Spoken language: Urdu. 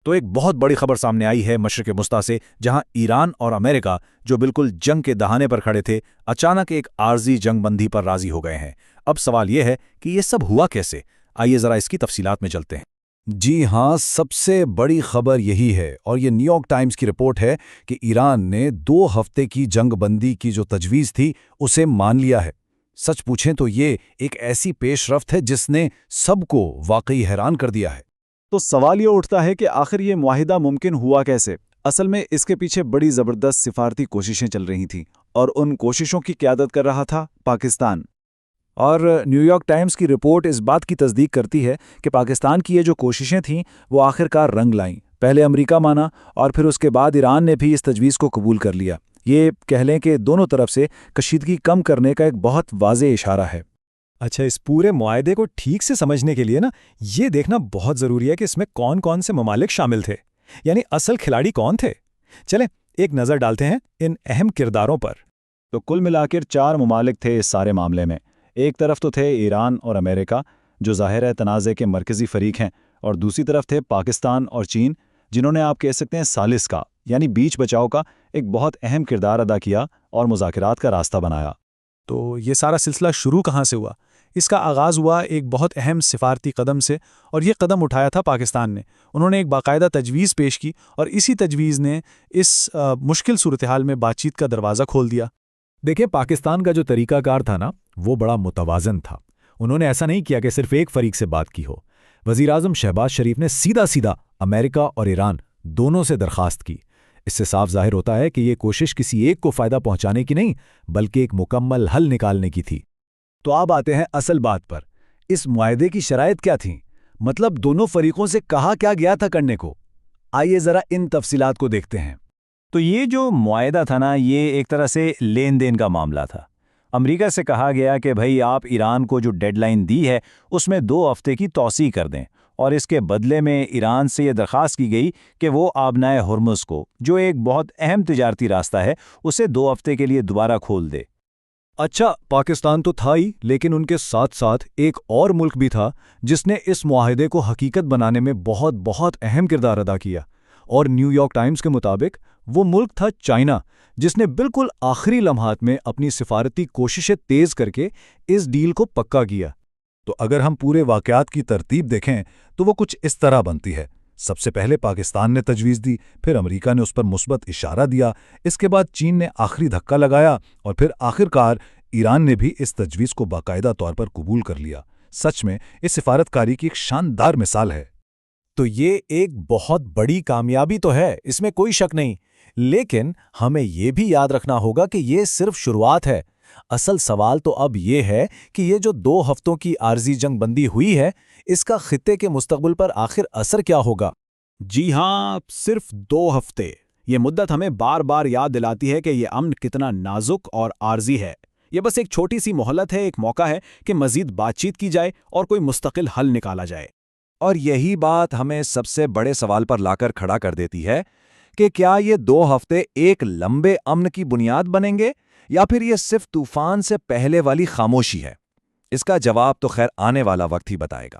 تو ایک بہت بڑی خبر سامنے آئی ہے مشرق وسطیٰ سے، جہاں ایران اور امریکہ جو بالکل جنگ کے دہانے پر کھڑے تھے، اچانک ایک عارضی جنگ بندی پر راضی ہو گئے ہیں۔ اب سوال یہ ہے کہ یہ سب ہوا کیسے؟ آئیے ذرا اس کی تفصیلات میں چلتے ہیں۔ جی ہاں، سب سے بڑی خبر یہی ہے، اور یہ نیو یارک ٹائمز کی رپورٹ ہے کہ ایران نے 2 ہفتے کی جنگ بندی کی جو تجویز تھی اسے مان لیا ہے۔ سچ پوچھیں تو یہ ایک ایسی پیش رفت ہے جس نے سب کو واقعی حیران کر دیا ہے۔ تو سوال یہ اٹھتا ہے کہ آخر یہ معاہدہ ممکن ہوا کیسے؟ اصل میں اس کے پیچھے بڑی زبردست سفارتی کوششیں چل رہی تھیں، اور ان کوششوں کی قیادت کر رہا تھا پاکستان۔ اور نیو یارک ٹائمز کی رپورٹ اس بات کی تصدیق کرتی ہے کہ پاکستان کی یہ جو کوششیں تھیں وہ آخرکار رنگ لائیں۔ پہلے امریکہ مانا، اور پھر اس کے بعد ایران نے بھی اس تجویز کو قبول کر لیا۔ یہ کہہ لیں کہ دونوں طرف سے کشیدگی کم کرنے کا ایک بہت واضح اشارہ ہے۔ اچھا، اس پورے معاہدے کو ٹھیک سے سمجھنے کے لیے یہ دیکھنا بہت ضروری ہے کہ اس میں کون کون سے ممالک شامل تھے، یعنی اصل کھلاڑی کون تھے۔ چلیں ایک نظر ڈالتے ہیں ان اہم کرداروں پر۔ تو کل ملا کر 4 ممالک تھے اس سارے معاملے میں۔ ایک طرف تو تھے ایران اور امریکہ، جو ظاہر ہے تنازع کے مرکزی فریق ہیں، اور دوسری طرف تھے پاکستان اور چین، جنہوں نے آپ کہہ سکتے ہیں ثالث کا یعنی بیچ بچاؤ کا ایک بہت اہم کردار ادا کیا اور مذاکرات کا راستہ بنایا۔ تو یہ سارا سلسلہ شروع کہاں سے ہوا؟ اس کا آغاز ہوا ایک بہت اہم سفارتی قدم سے، اور یہ قدم اٹھایا تھا پاکستان نے۔ انہوں نے ایک باقاعدہ تجویز پیش کی، اور اسی تجویز نے اس مشکل صورتحال میں بات چیت کا دروازہ کھول دیا۔ دیکھیں، پاکستان کا جو طریقہ کار تھا وہ بڑا متوازن تھا۔ انہوں نے ایسا نہیں کیا کہ صرف ایک فریق سے بات کی ہو۔ وزیراعظم شہباز شریف نے سیدھا امریکہ اور ایران دونوں سے درخواست کی۔ اس سے صاف ظاہر ہوتا ہے کہ یہ کوشش کسی ایک کو فائدہ پہنچانے کی نہیں، بلکہ ایک مکمل حل نکالنے کی تھی۔ تو اب آتے ہیں اصل بات پر۔ اس معاہدے کی شرائط کیا تھیں؟ مطلب دونوں فریقوں سے کہا کیا گیا تھا کرنے کو؟ آئیے ذرا ان تفصیلات کو دیکھتے ہیں۔ تو یہ جو معاہدہ تھا یہ ایک طرح سے لین دین کا معاملہ تھا۔ امریکہ سے کہا گیا کہ بھئی آپ ایران کو جو ڈیڈ لائن دی ہے اس میں 2 ہفتے کی توسیع کر دیں، اور اس کے بدلے میں ایران سے یہ درخواست کی گئی کہ وہ آبنائے ہرمز کو، جو ایک بہت اہم تجارتی راستہ ہے، اسے 2 ہفتے کے لیے دوبارہ کھول دے۔ اچھا، پاکستان تو تھا ہی، لیکن ان کے ساتھ ساتھ ایک اور ملک بھی تھا جس نے اس معاہدے کو حقیقت بنانے میں بہت اہم کردار ادا کیا، اور نیو یارک ٹائمز کے مطابق وہ ملک تھا چائنا، جس نے بالکل آخری لمحات میں اپنی سفارتی کوششیں تیز کر کے اس ڈیل کو پکا کیا۔ تو اگر ہم پورے واقعات کی ترتیب دیکھیں تو وہ کچھ اس طرح بنتی ہے۔ سب سے پہلے پاکستان نے تجویز دی، پھر امریکہ نے اس پر مثبت اشارہ دیا، اس کے بعد چین نے آخری دھکا لگایا، اور پھر آخرکار ایران نے بھی اس تجویز کو باقاعدہ طور پر قبول کر لیا۔ سچ میں اس سفارتکاری کی ایک شاندار مثال ہے۔ تو یہ ایک بہت بڑی کامیابی تو ہے، اس میں کوئی شک نہیں، لیکن ہمیں یہ بھی یاد رکھنا ہوگا کہ یہ صرف شروعات ہے۔ اصل سوال تو اب یہ ہے کہ یہ جو 2 ہفتوں کی عارضی جنگ بندی ہوئی ہے، اس کا خطے کے مستقبل پر آخر اثر کیا ہوگا؟ جی ہاں، صرف 2 ہفتے۔ یہ مدت ہمیں بار بار یاد دلاتی ہے کہ یہ امن کتنا نازک اور عارضی ہے۔ یہ بس ایک چھوٹی سی مہلت ہے، ایک موقع ہے کہ مزید بات چیت کی جائے اور کوئی مستقل حل نکالا جائے۔ اور یہی بات ہمیں سب سے بڑے سوال پر لا کر کھڑا کر دیتی ہے کہ کیا یہ 2 ہفتے ایک لمبے امن کی بنیاد بنیں گے، یا پھر یہ صرف طوفان سے پہلے والی خاموشی ہے؟ اس کا جواب تو خیر آنے والا وقت ہی بتائے گا۔